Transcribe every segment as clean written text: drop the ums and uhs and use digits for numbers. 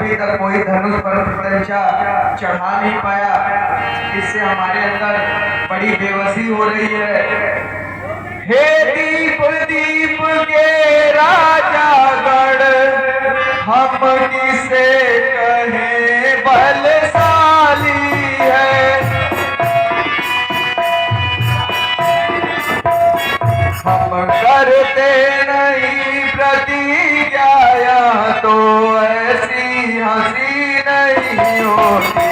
अभी तक कोई धनुष पर प्रत्यंचा चढ़ा नहीं पाया। इससे हमारे अंदर बड़ी बेबसी हो रही है। हे दीप दीप के राजा गण, हम किसे कहें बलशाली है। हम करते नहीं प्रतिज्ञा, तो ऐसी हंसी नहीं होती।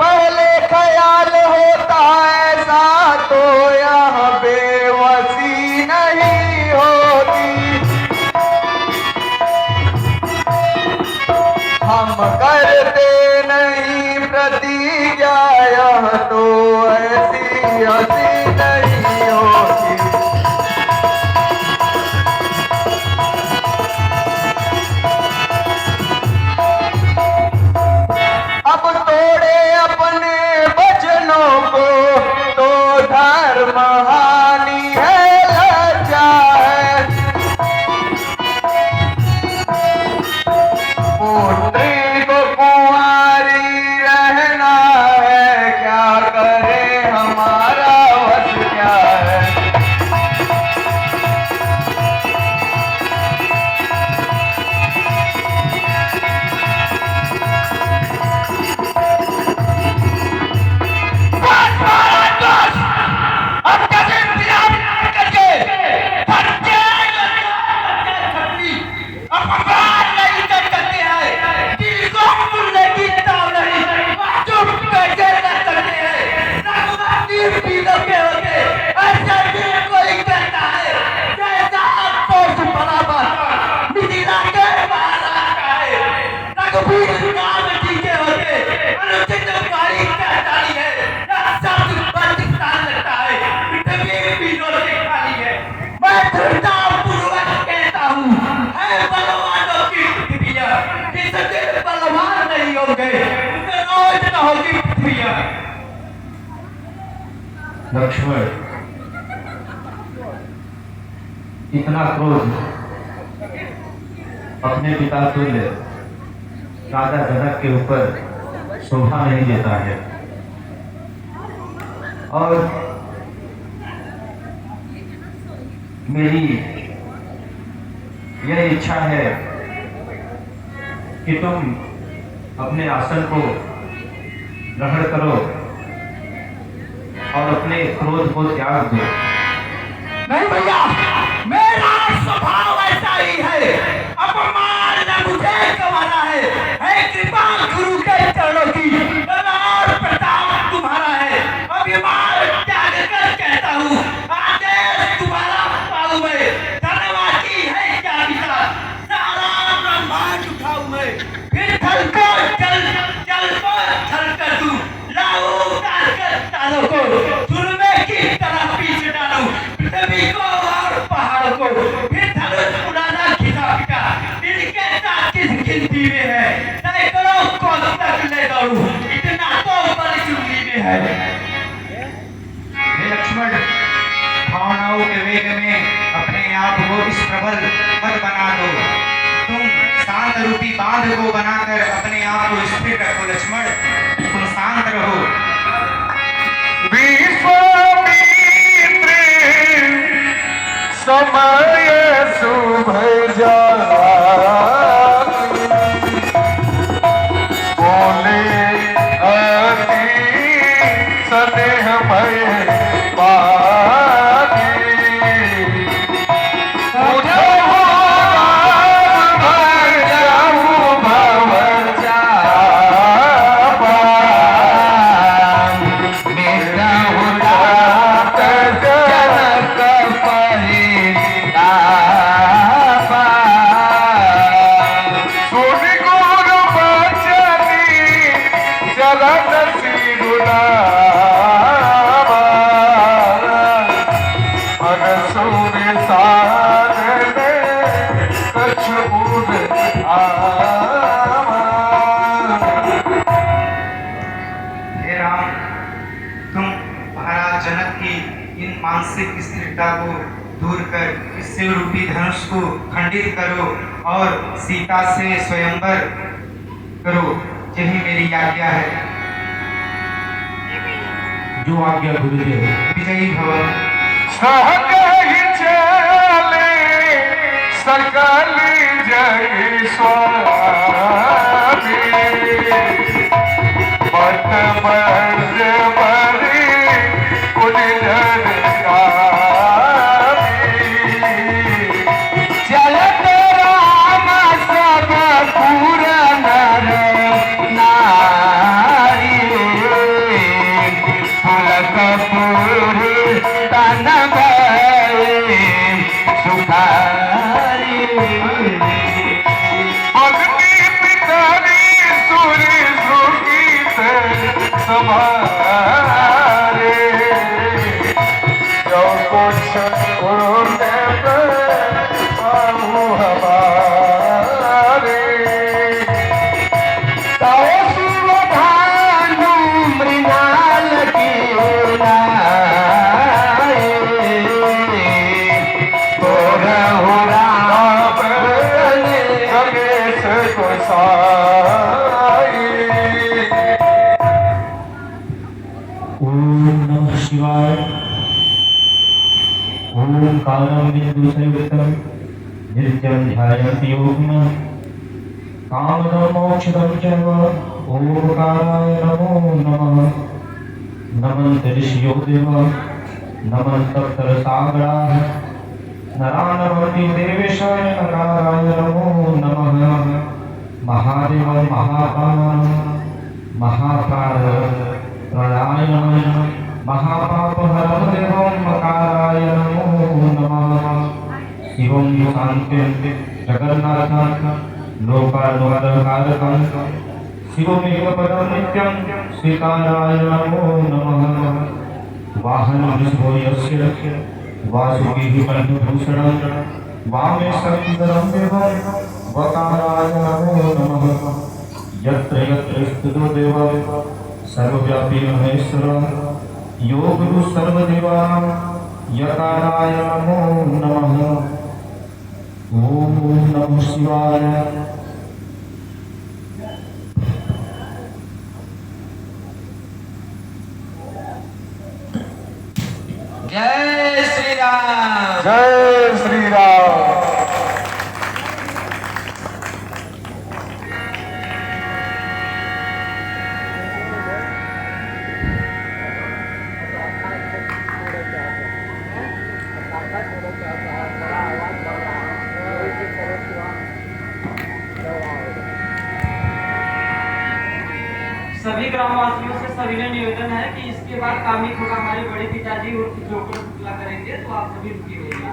पहले ख्याल होता ऐसा, तो यहाँ बेवसी नहीं होती। हम करते नहीं प्रतिज्ञा, तो ऐसी हंसी नहीं होती। अब तोड़े अपने वचनों को, तो धर्म हानि है, लज्जा है। पुत्री को कुंवारी रहना है, क्या करे हमारा वश क्या है। लक्ष्मण, इतना क्रोध अपने पिता तुल्य राजा जनक के ऊपर शोभा नहीं देता है। और मेरी यह इच्छा है कि तुम अपने आसन को ग्रहण करो और अपने क्रोध को त्याग दो। नहीं भैया, मेरा स्वभाव ऐसा ही है। अपमान न मुझे गंवाना है कृपा गुरु के चरणों की, और प्रताप तुम्हारा है। अभिमान त्याग कर कहता हूँ, आदेश तुम्हारा पाऊं मैं। धनवाची है क्या पिता, सारा ब्रह्मांड उठाऊं मैं। फिर थल को चल चल को थल कर दूं, लाऊं उतार कर तालों को, सुरमे की तरह पीछे डालूं पृथ्वी को और पहाड़ों को। फिर धनुष उड़ाना घिसा पिटा, इनके साथ किस गिनती में है। सैकड़ों को तक ले दौड़ूं, इतना तो बड़ी चुंगी में है। हे लक्ष्मण, भावनाओं के वेग में अपने आप को इस प्रबल मत बना दो। तुम शांत रूपी बांध को बनाकर अपने आप को स्थिर रखो। लक्ष्मण, तुम शांत रहो। समय शुभ बोले अति स्नेहमय मानसिक स्थिरता को दूर कर इस शिव रूपी धनुष को खंडित करो और सीता से स्वयंवर करो, यही मेरी आज्ञा है। जो आज्ञा गुरुदेव। विजयी भव। सहकहि चले सकल जग स्वामी, मत बंद बरी कुलधर चलत राम सब पूर नर नारी, पुलकपुर तन भय सुखारी, भक्ति पितारी सूर्य सुखीत समारे, जो कुछ उन्हें पाऊँ हमारे, तव शिव भानु मृणाल की नाय, तोरहु राम गणेश गोसाई। ओम नमः शिवाय। ओंकारं बिंदुसंयुक्तं नित्यं ध्यायन्ति योगिनः कामदं मोक्षदं चैव। ओंकाराय नमो नमः। नमन्ते ऋषियो देवा, नमस्तप्तरसागराः, नरानमति देवेशाय नकाराय नमो नमः। महादेवं महाकालं महाकार प्रदाय नमः। महापापहरं देवं मकाराय नमो नमः। शिवं शान्तिं जगन्नाथं लोकानुकारकं शिवमेव पदं नित्यं श्रीकाराय नमो नमः। वाहनं वृषभो यस्य वासुकिः कण्ठभूषणं वामे शक्तिधरं देवं वकाराय नमो नमः। यत्र यत्र स्थितो देवः सर्वव्यापी महेश्वरः योगगुरु सर्वदेवानां यकाराय नमो नमः। ओम नमः शिवाय। जय श्री राम। जय श्री राम। सभी ग्रामवासियों से सविनय निवेदन है कि इसके बाद कामिक होगा हमारे बड़े पिताजी और जोकर शुक्ला करेंगे, तो आप सभी रुकी रहिएगा।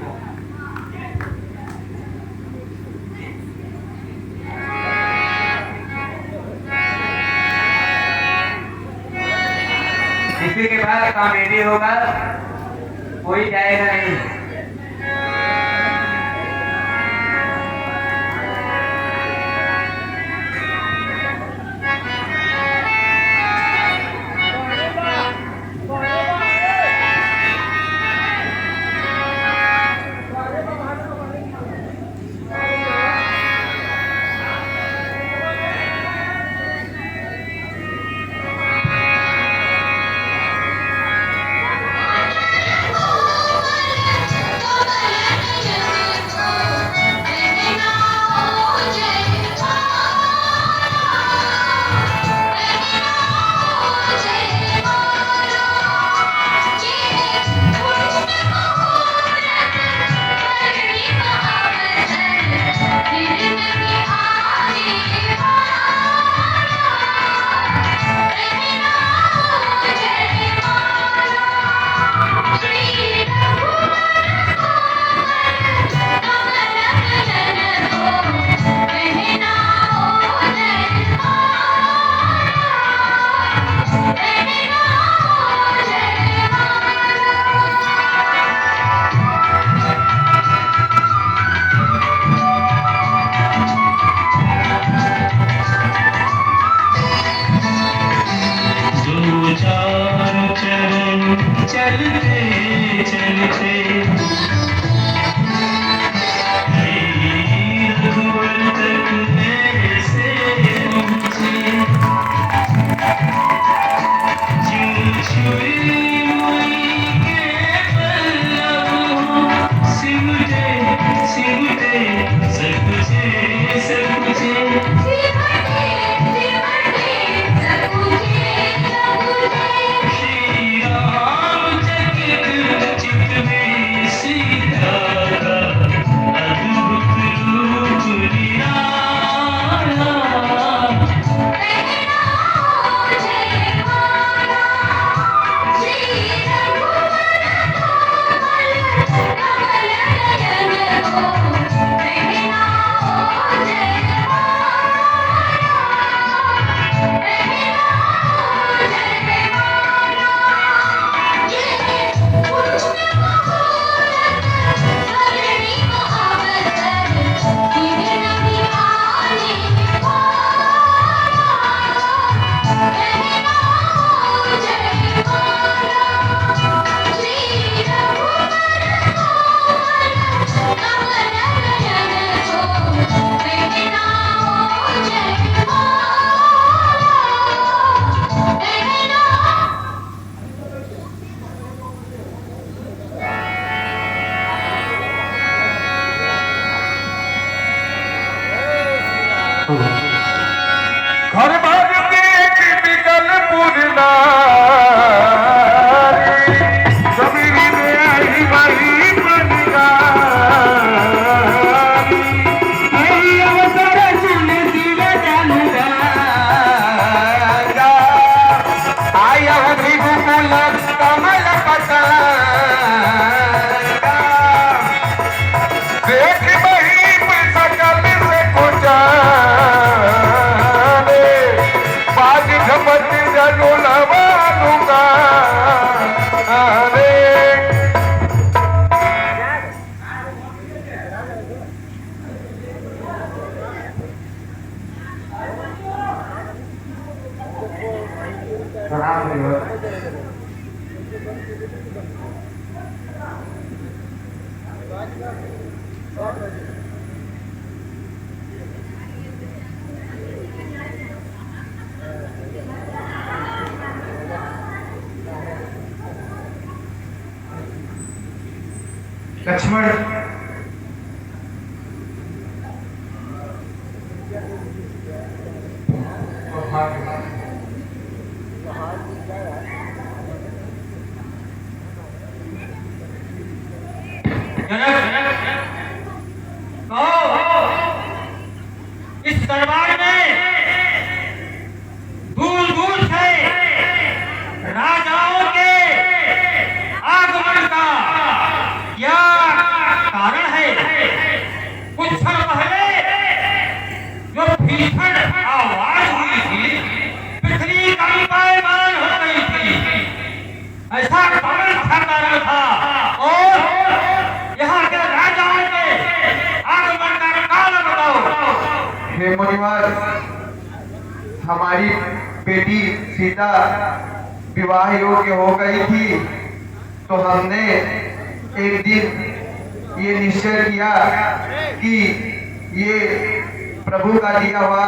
इसी के बाद कॉमेडी होगा, कोई जाएगा नहीं। चलते चलते प्रणाम करियो। लक्ष्मण, इस दरबार में दूर दूर से राजाओं के आगमन का क्या कारण है? कुछ क्षण पहले जो भीषण आवाज हुई थी, पृथ्वी कंपायमान हो गई थी, ऐसा कौन सा कारण था? और यहाँ के राजाओं के आगमन का कारण बताओ। हे मुनिवर, हमारी बेटी सीता विवाह योग्य हो गई थी, तो हमने एक दिन ये निश्चय किया कि ये प्रभु का दिया हुआ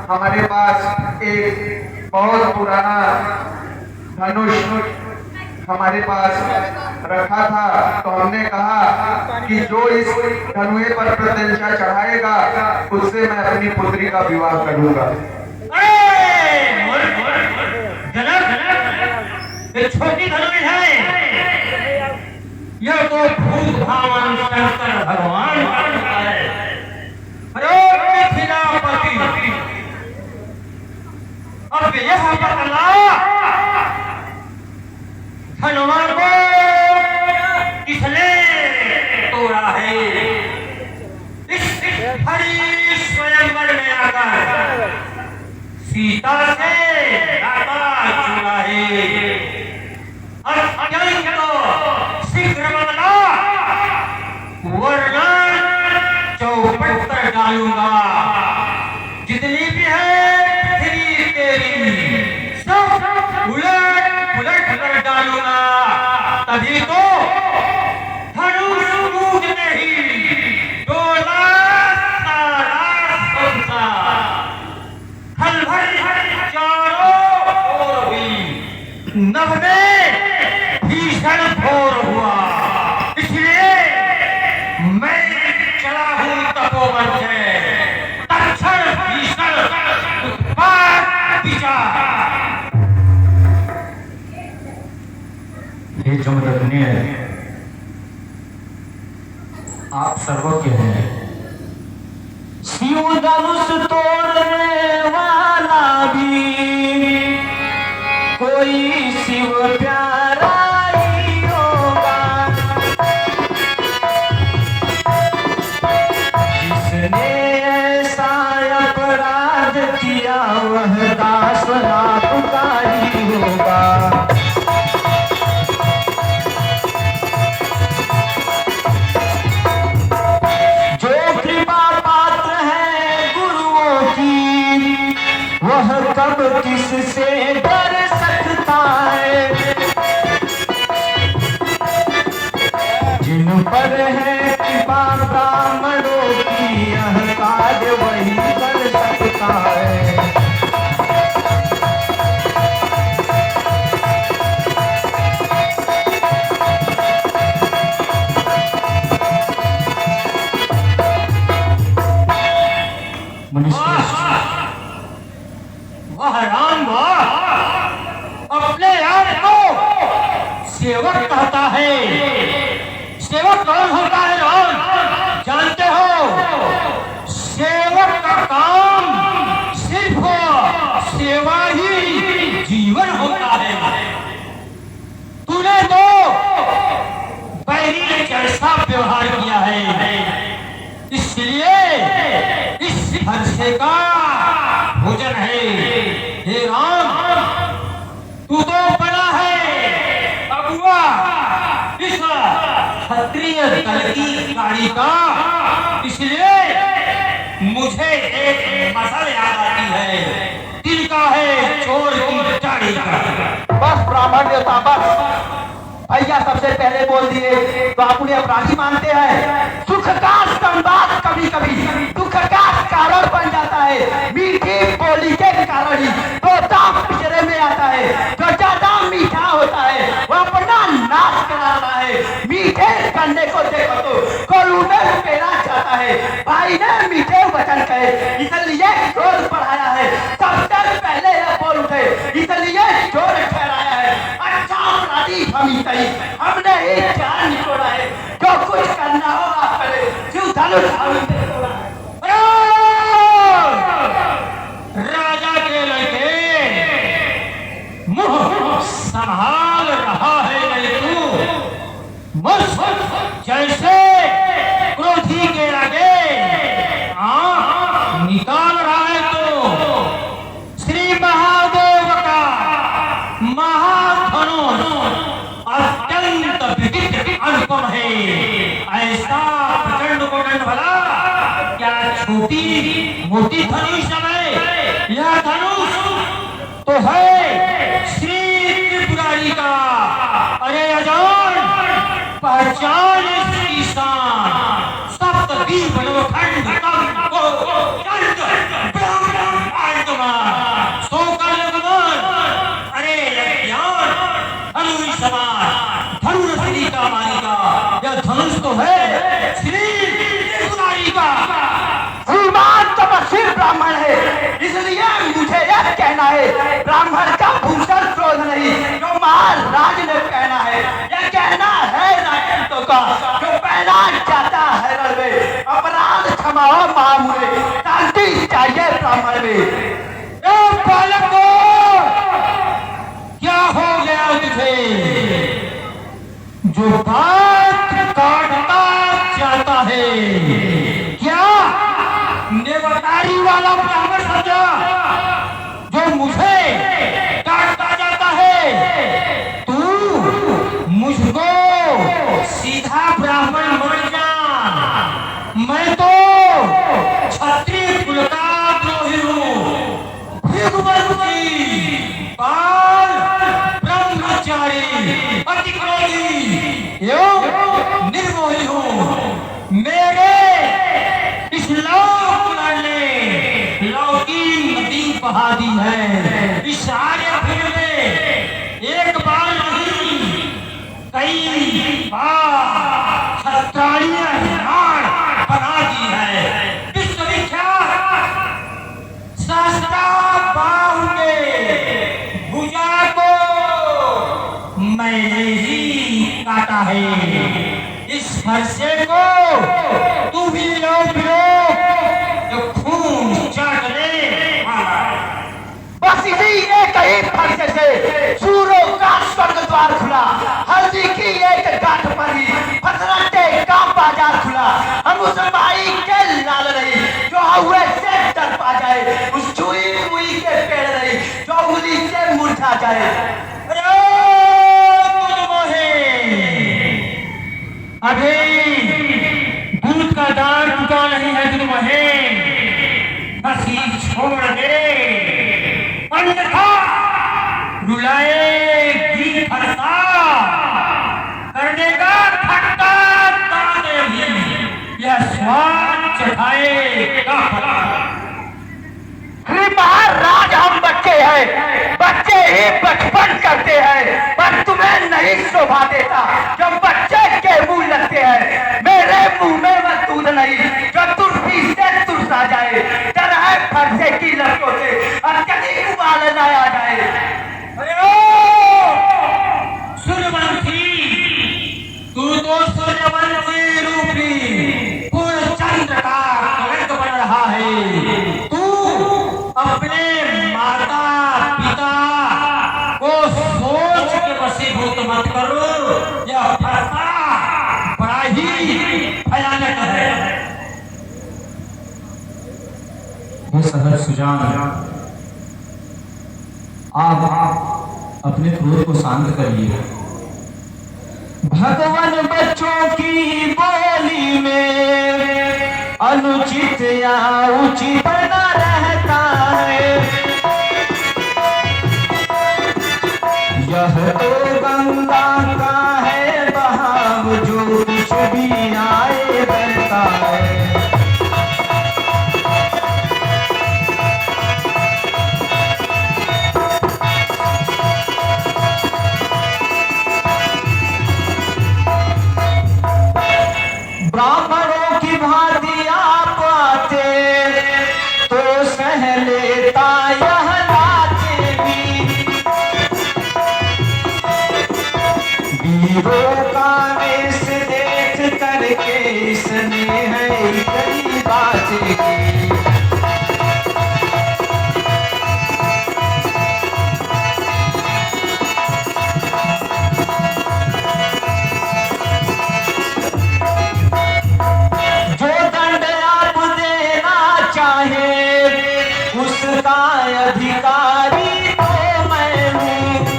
हमारे पास एक बहुत पुराना धनुष हमारे पास रखा था, तो हमने कहा कि जो इस धनुए पर प्रत्यंचा चढ़ाएगा उससे मैं अपनी पुत्री का विवाह करूंगा। ये छोटी धनुष है, यह तो भूत भावन शंकर भगवान का है। अरे मिथिलापति, अब यह बतला हनुमान को किसने तोड़ा है? इस हरि स्वयंवर में आकर सीता से नाता जुड़ा है। अत्यंत शीघ्र बदला, वरना चौपट पर डालूंगा। जितनी भी है पृथ्वी तेरी, सब उलट पुलट कर डालूंगा। तभी तो धनुष टूटते ही डोला सारा संसार, खलबल चारों ओर हुई, नभ में भीषण घोर हुआ। इसलिए मैं चला हूं तपोवन से, तत्क्षण भीषण उत्पात विचार। हे जमदग्नि, आप सर्वज्ञ हैं। शिव धनुष तोड़ने वाला भी कोई शिव प्यारा ही होगा, जिसने ऐसा अपराध किया वह दास आपका ही होगा। वह कब किससे डर सकता है? जिन पर है कृपा ब्राह्मणों की, यह कार्य वही कर सकता है। वह राम अपने आप को सेवक कहता है। सेवक कौन होता है राम? जानते हो, सेवक का काम सिर्फ सेवा ही जीवन होता है। तूने तो बैरी जैसा व्यवहार किया है, इसलिए इस हर्षे का भोजन है। हे राम, तू तो बड़ा है अगुआ इस क्षत्रिय दल की गाड़ी का, इसलिए मुझे एक मसल याद आती है। तिनका है चोर की दाढ़ी का। देवता बस भैया सबसे पहले बोल दिए तो आप उन्हें अपराधी मानते हैं। सुख का संवाद कभी कभी दुख का कारण बन जाता है। मीठी बोली के कारण ही तोता पिंजरे में आता है। जो ज्यादा मीठा होता है वो अपना नाश करा रहा है। मीठे करने को देखो तो कोलू में पेड़ा चाहता है। भाई ने मीठे वचन कहे इसलिए जोर बढ़ाया है। सबसे पहले यह बोल उठे इसलिए जोर ठहराया है। अच्छा अपराधी हम ही सही, हमने ही जान निकोड़ा है। जो कुछ करना होगा करे, जो धनुष हम ही तोड़ा है। राजा के लड़के मुंह संभाल रहा है नहीं तू बस जैसे क्रोधी के आगे निकाल रहा है तो श्री महादेव का महाधनुष अत्यंत विचित्र अनुपम है। ऐसा प्रचंड कोदंड भला क्या छोटी मोटी धनुष है। यह धनुष तो है श्री त्रिपुरारी का। अरे अजान पहचान इसकी शान। सप्तद्वीप खंड को चंद ब्रह्मांड कुमार सोकल कुमार। अरे ज्ञान धनुष समान धनुष का मालिका। यह धनुष तो है श्री त्रिपुरारी का। श्रीमान तपस्वी ब्राह्मण है इसलिए मुझे यह कहना है ब्राह्मण का भूषण क्रोध नहीं जो महाराज ने कहना है। यह कहना है राजपूतों का जो पहला जाता है रण में। अपराध क्षमा हो महामुने शांति चाहिए ब्राह्मण में। ए बालक को क्या हो गया तुझे जो बात काटता जाता है। क्या नेवतारी वाला ब्राह्मण समझा जो मुझे काटता जाता है। तू मुझको सीधा ब्राह्मण मत जान। मैं तो क्षत्रिय कुल का द्रोही हूँ। भृगुवंशी बाल ब्रह्मचारी अति क्रोधी एवं निर्मोही हूँ। मेरे इस लोक ने लौकी नदी बहा दी है। इस आर्यभूमि में एक बार नहीं कई बार क्षत्रिय हिराण बना दी है। विश्वविख्यात सहस्रा बाहु के भुजा को मैंने ही काटा है। इस फरसे को तू भी लो जो खून चाट ले। बस इसी एक ही फरसे से सूरों का स्वर्ग द्वार खुला। हल्दी की एक गांठ पर ही फसरते का बाजार खुला। हम उस माई के लाल नहीं जो हुए से डर पा जाए। उस छुई मुई के पेड़ नहीं जो उली से मुरझा जाए। अभी दूध का दान चुका नहीं है तुम हंसी छोड़ दे अन्यथा रुलाएगी फरसा कर देगा खट्टा ताने भी यह स्वाद चढ़ाएगा। महाराज हम बच्चे हैं, बच्चे ही बचपन करते हैं पर तुम्हें नहीं शोभा देता जो बच्चे के मुंह लगते हैं। मेरे मुंह में वह दूध नहीं जो तुलसी से तुरसा जाए। डर है फरसे की लड़कों से और कभी उबाल न आ जाए। सूर्यवंशी तू तो सूर्यवंशी रूपी पूर्ण चंद्र का कलंक बन रहा है। तू अपने माता पिता को सोच के वशीभूत मत करो। यह फरसा बड़ा ही भयानक है। हे सहज सुजान, आप अपने क्रोध को शांत करिए। भगवान बच्चों की बोली में अनुचित या उचित बना रहता है। यह तो जीवों का वेश देख करके इसने है इतनी बात की। जो दंड आप देना चाहे उसका अधिकारी तो मैं हूँ।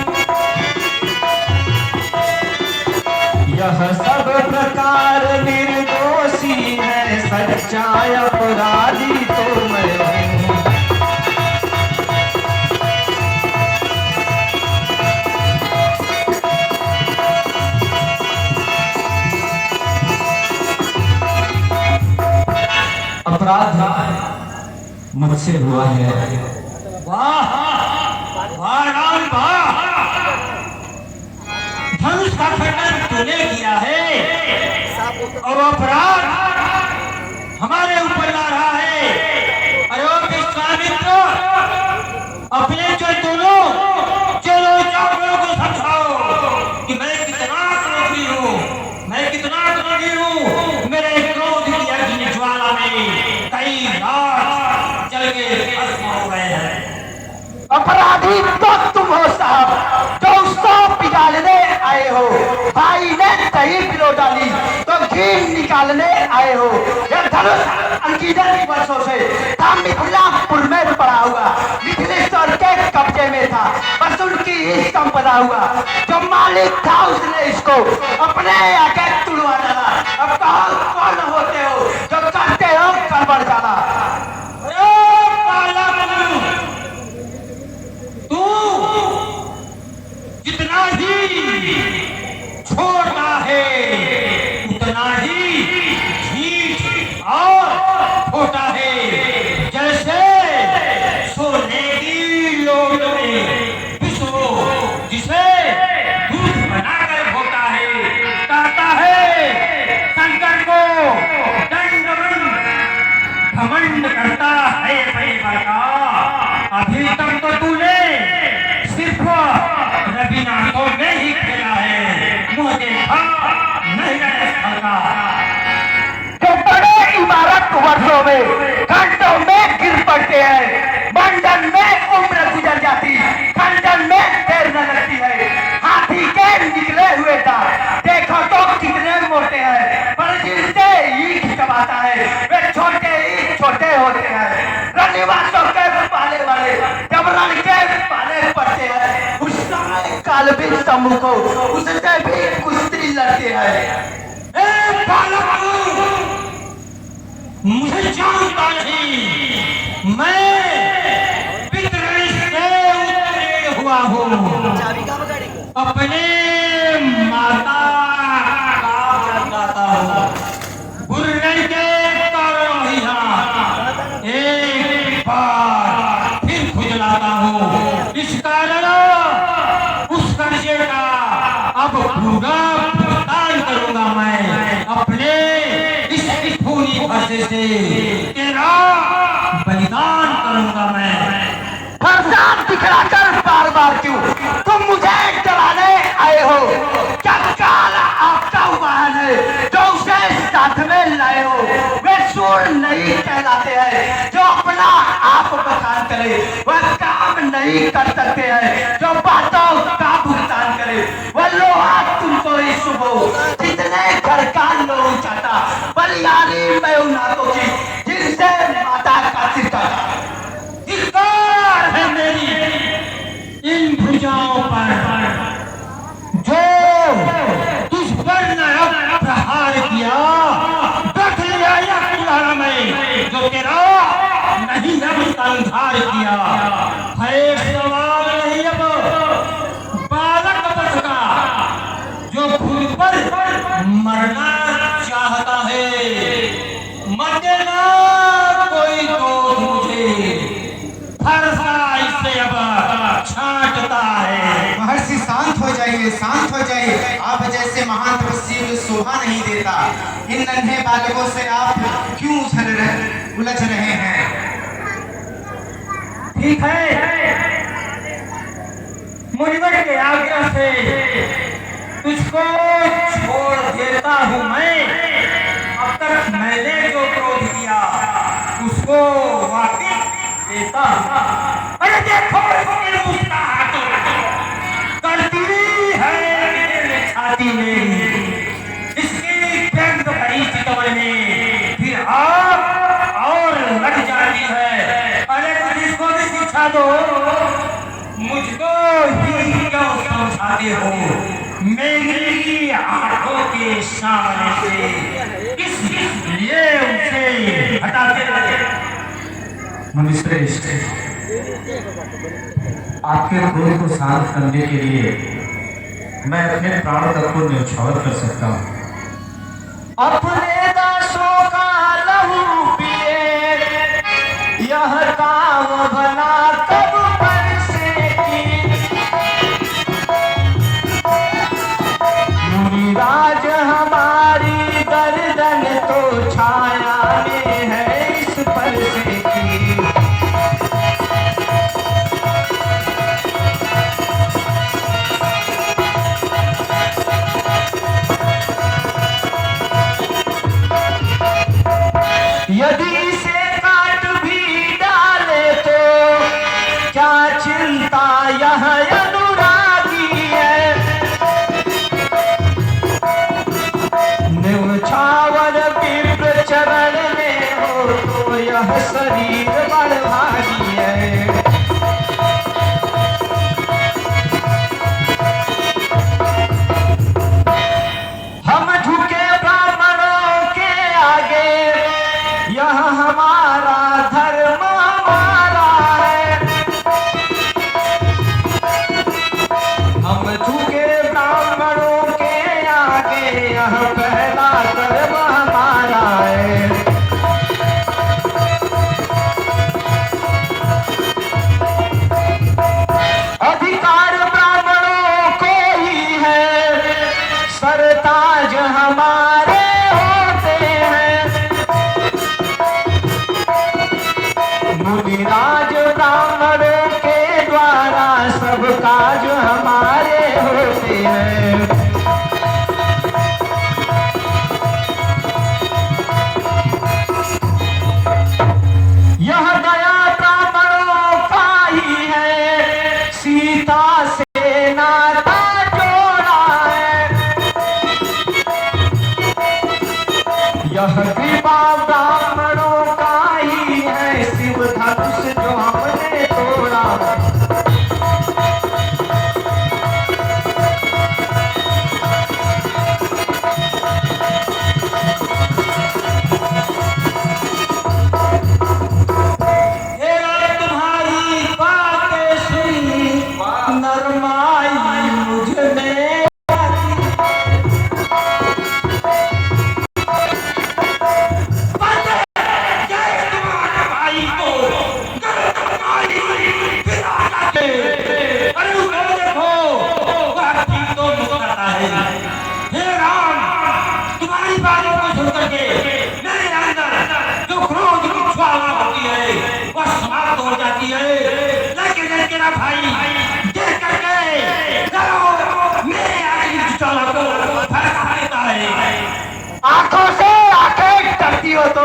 यह सब प्रकार निर्दोषी है, सच्चा अपराधी तो मैं हूँ। अपराध मुझसे हुआ है। वाह वाह राम वाह, धनुष का खंडन तूने किया है और अपराध हमारे ऊपर ला रहा है। अरे ओ विश्वामित्र, अपने जो दोनों चलो चावलों को समझाओ कि मैं कितना क्रोधी हूँ, मैं कितना क्रोधी हूँ। मेरे क्रोध की अग्नि ज्वाला में कई लाख जल के भस्म हो गए हैं। अपराधी तो तुम हो साहब, जो उसको पिघालने आए हो। भाई ने दही पिलो डाली तो घी निकालने आए हो। यह धनुष अंकित वर्षों से था मिथिलापुर में पड़ा हुआ, मिथिलेश्वर के कब्जे में था, बस उनकी ही संपदा हुआ। जो मालिक था उसने इसको अपने आगे तुड़वा डाला। अब कहो कौन होते हो जो करते हो गड़बड़ डाला। जितना ही छोटा है उतना ही ठीक और छोटा है। जैसे सोने की लोट में विष्णु जिसे दूध बनाकर होता है, कहता है शंकर को दंडवत घमंड करता है परिवार का। अभी तक तो तूने सिर्फ रविनाथों में ही खेला है, मुझे नहीं लगा। जो बड़े इमारत वर्षों में घंटों में गिर पड़ते हैं, मंडन में उम्र गुजर जाती, खंडन में देर न लगती है। हाथी के निकले हुए दांत देखो तो कितने मोटे हैं, पर जिनसे ईख चबाता है वे छोटे ही छोटे होते हैं। रनिवासों के पाले वाले जब रण के पाले पड़ते हैं, उस समय कालबिन सम्मुख उससे भी कुश्ती लड़ते हैं। ए बालक, मुझे जानता नहीं, मैं पितृ से उत्तीर्ण हुआ हूँ। अपने माता का बताता हूँ, गुर्रे के कारण ही हाँ एक बार फिर खुजलाता हूँ। इस कारण उस कर्जे का अब पूरा भुगतान करूंगा मैं अपने इस खूनी खर्चे से। तेरा बलिदान करूंगा मैं। फरसान दिखलाकर बार बार क्यों तुम मुझे डराने आए हो? क्या काल आपका वाहन है जो उसे साथ में लाए हो? वे सूर नहीं कहलाते हैं जो अपना आप बखान करे, वह काम नहीं कर सकते हैं जो बातों का भुगतान करे। वह लोहा तुमको ही शुभ हो जितने घर का लोग चाहता, बलियारी मैं उन हाथों की जिनसे माता का सिर काटा। धिक्कार है मेरी इन भुजाओं पर जो तुझ पर नया प्रहार किया। रख लिया यह कुल्हाड़ा में जो तेरा नहीं अब संहार किया है। सवाल नहीं अब बालक बच का जो खुद पर मरना चाहता है। मत देना कोई दोष मुझे, फरसा इससे अब छांटता है। महर्षि शांत हो जाइए, शांत हो जाइए। आप जैसे महान तपस्वी को शोभा नहीं देता। इन नन्हे बालकों से आप क्यों उलझ रहे हैं? ठीक है, मुनिवर के आज्ञा से तुझको छोड़ देता हूँ मैं। अब तक मैंने जो क्रोध किया उसको वापिस देता हूँ। अरे देखो इसकी मुस्कुराहट करती है मेरे छाती में, इसकी व्यंग भरी चितवन में फिर आग और लग जाती है। अरे तुम इसको भी सिखा दो, मुझको ही क्यों समझाते हो मेरी आंखों के सामने से, इसलिए उसे हटाते रहे। मुनिश्रेष्ठ, आपके क्रोध को शांत करने के लिए मैं अपने प्राण तक को न्यौछावर कर सकता हूँ। अपने दासों का लहू पिए, यह काम भला कब पर से की। मुनिराज हमारी गर्दन तो छाया में है इस पर से की। यदि इसे काट भी डाले तो क्या चिंता, यह अनुरागी है। न्यौछावर विप्र चरण में हो तो यह शरीर बड़ भागी है। हम झुके ब्राह्मणों के आगे, यह हमारा धर्म हमारा है। हम झुके ब्राह्मणों के आगे, यह पहला धर्म हमारा है। अधिकार ब्राह्मणों को ही है, सरताज हमारे होते हैं। मुनिराज ब्राह्मणों के द्वारा सब काज हमारे होते हैं। यह दया ब्राह्मणों का ही है, सीता से नाता जोड़ा है। यह कृपा ब्राह्मणों का ही है, शिव धनुष जो हमने तोड़ा। तुम्हारी बातें सुन नरमाई मुझ में आंखों से आंखें डरती हो तो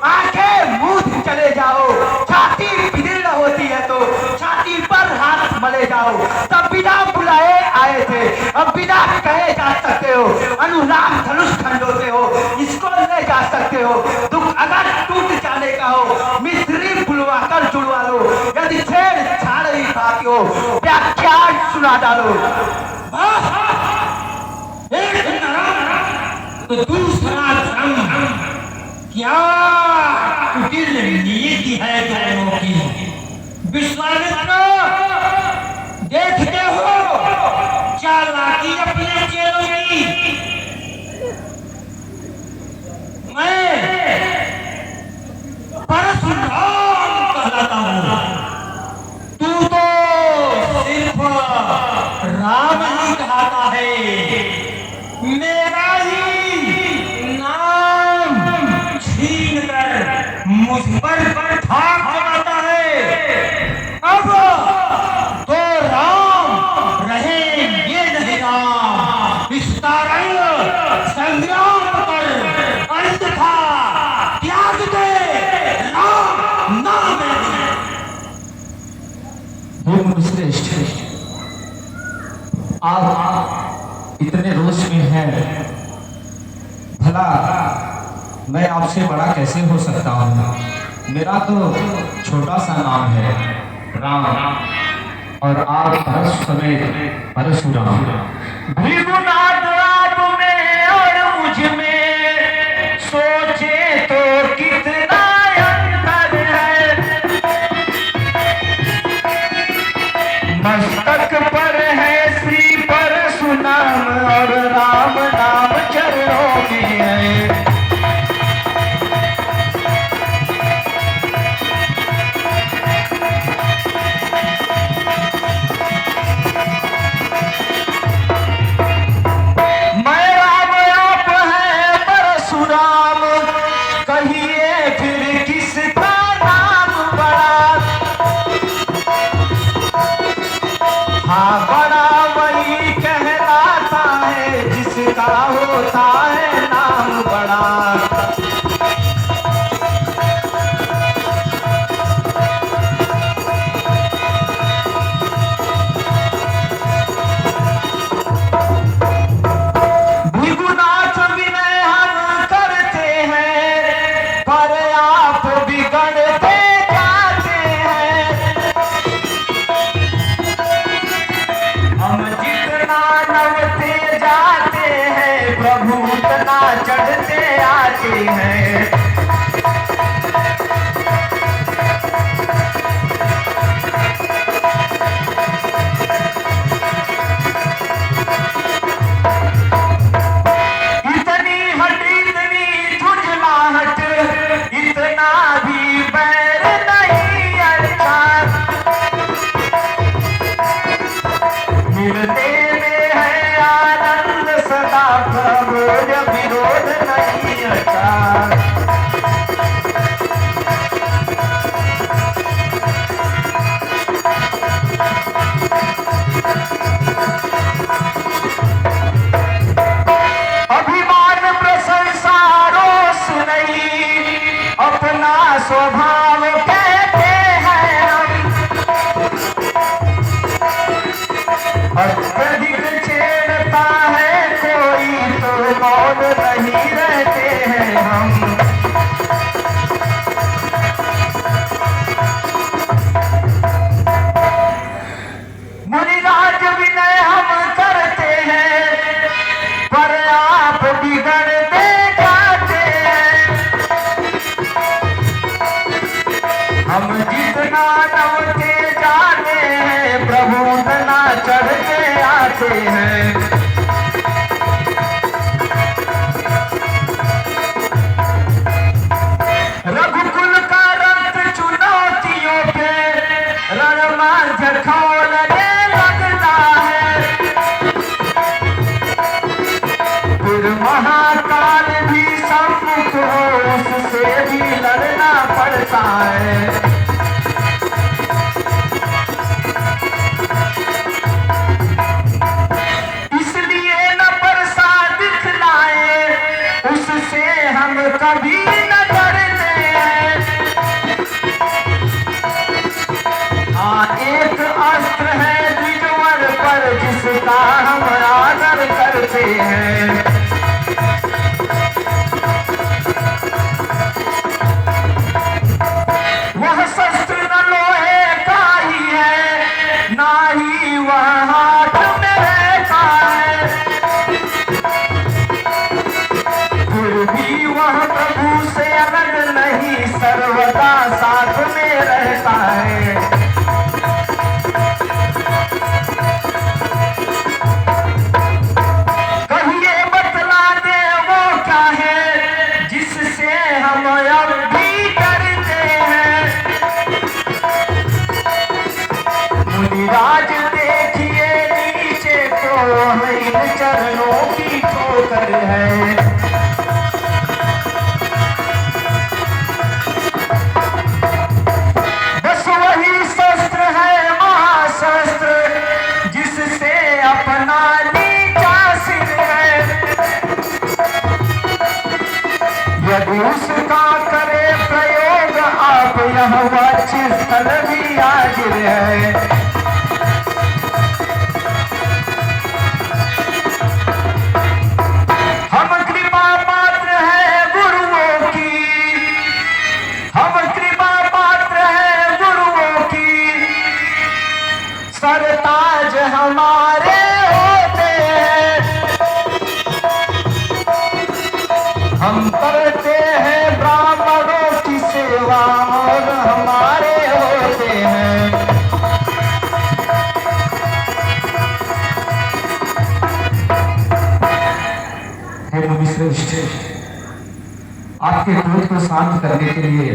आंखें मूंद चले जाओ। छाती विदीर्ण होती है तो छाती पर हाथ मले जाओ। तब बिना बुलाए आए थे, अब बिना कहे जा सकते हो। अनुराग धनुष खंडोते हो, इसको ले जा सकते हो। दुख अगर टूट जाने का हो, मिस्त्री बुलवा कर जुड़वा लो। यदि छेड़छाड़ ही बाकी हो, व्याख्यान सुना डालो। तो दूसरा धर्म क्या कुटिल नीति है धर्मों की। विश्वामित्र देखते हो चालाकी अपने चेलों की। मैं परशुराम कहलाता हूँ, तू तो सिर्फ राम ही कहता है। मेरा ही नाम छीन कर मुझ पर ठाक लगाता है। अब तो राम रहे ये नहीं राम, इस आप इतने रोष में हैं, भला मैं आपसे बड़ा कैसे हो सकता हूँ? मेरा तो छोटा सा नाम है राम, और आप परस समेत परशुराम। भृगुनाथ आप में और मुझ में सोचे तो कितना अंतर है। मस्तक पर है श्री परशुराम और राम नाम चरणों में है। होता है नाम बड़ा। भृगुनाथ विनय हम करते हैं, पर आप बिगड़ते जाते हैं। हम जितना नवते जाते हैं, प्रभु उतना चढ़ते आते हैं। इतनी हट इतनी झुंझलाहट, इतना भी बैर नहीं अच्छा। मिलते में है आनंद सदा, प्रभु विरोध नहीं अच्छा। अभिमान प्रशंसा रोष नहीं, अपना स्वभाव कहते हैं हम। अत्यधिक छेड़ता है कोई तो मौन नहीं रहते हैं हम। मुनिराज विनय हम करते हैं, पर आप बिगड़ते जाते हैं। हम जितना नवते जाते हैं, प्रभु उतना चढ़ते आते हैं। रघुकुल का रक्त चुनौतियों पे रणमांझ खोलने लगता है। फिर महाकाल भी सम्मुख हो, उससे भी लड़ना पड़ता है। इसलिए न प्रसाद दिखलाए, उससे हम कभी न डरते हैं। हाँ, एक अस्त्र है द्विजवर पर, जिसका हम आदर करते हैं। वह शस्त्र न लोहे का ही है, ना ही वह हाथ में रहता है। फिर भी वह प्रभु से अलग नहीं, सर्वदा साथ में रहता है। कहिए बतला दे वो क्या है, जिससे हम अब भी डरते हैं। मुनिराज देखिए नीचे तो इन चरणों की ठोकर है। बस वही शस्त्र है महाशस्त्र, जिससे अपना नीचा सिर है। यदि उसका करे प्रयोग आप, यह वक्ष स्थल भी हाजिर है। श्रेष्ठ, आपके क्रोध को शांत करने के लिए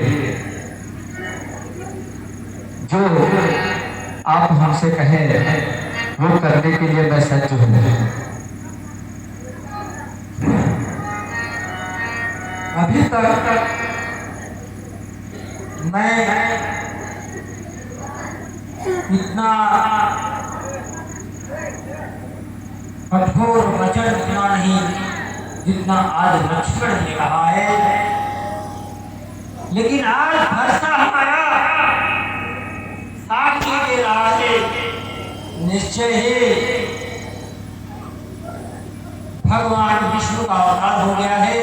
जो आप हमसे कहें वो करने के लिए मैं सज्ज हूँ। अभी तक मैं इतना कठोर वचन सुना नहीं जितना आज लक्ष्मण ने कहा है, लेकिन आज भरसा हमारा साक्षी दे रहा है। निश्चय ही भगवान विष्णु का अवतार हो गया है।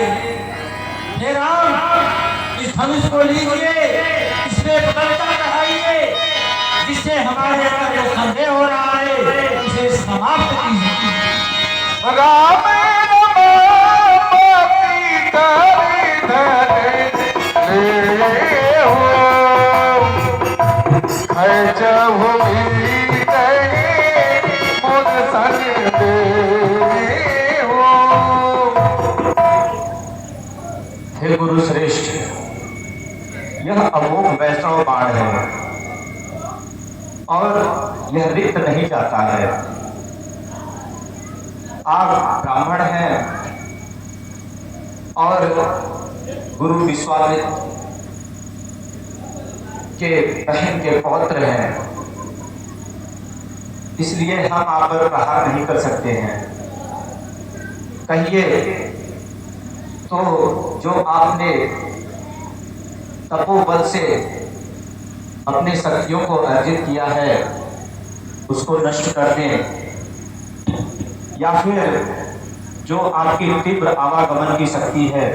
हे राम, इस धनुष को लीजिए, इसमें प्रकटता चढ़ाइए, जिससे हमारे अंदर जो संदेह हो रहा है उसे समाप्त कीजिए। राम हे गुरु श्रेष्ठ, यह अमोघ वैष्णव बाण है और यह रिक्त नहीं जाता है। आप ब्राह्मण हैं और गुरु विश्वामित्र के बहन के पौत्र हैं, इसलिए हम आप पर प्रहार नहीं कर सकते हैं। कहिए तो जो आपने तपोबल से अपने शक्तियों को अर्जित किया है उसको नष्ट कर दें, या फिर जो आपकी तीव्र आवागमन की शक्ति है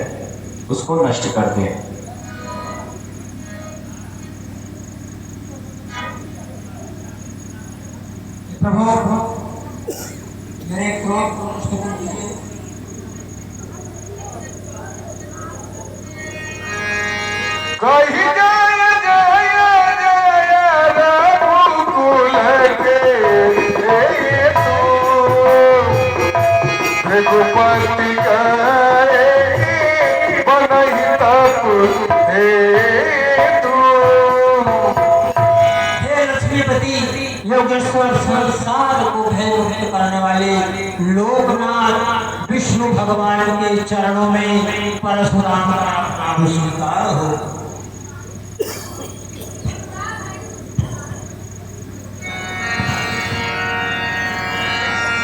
उसको नष्ट कर दें। प्रभु, मेरे क्रोध को नष्ट कर दीजिए। कही जय जय जय रघुकुल के रघुपति करे बनहि तप हेतु। हे लक्ष्मीपति, योगेश्वर, संसार को भय मुक्त करने वाले लोकनाथ विष्णु भगवान के चरणों में परशुराम का प्रणाम स्वीकार हो।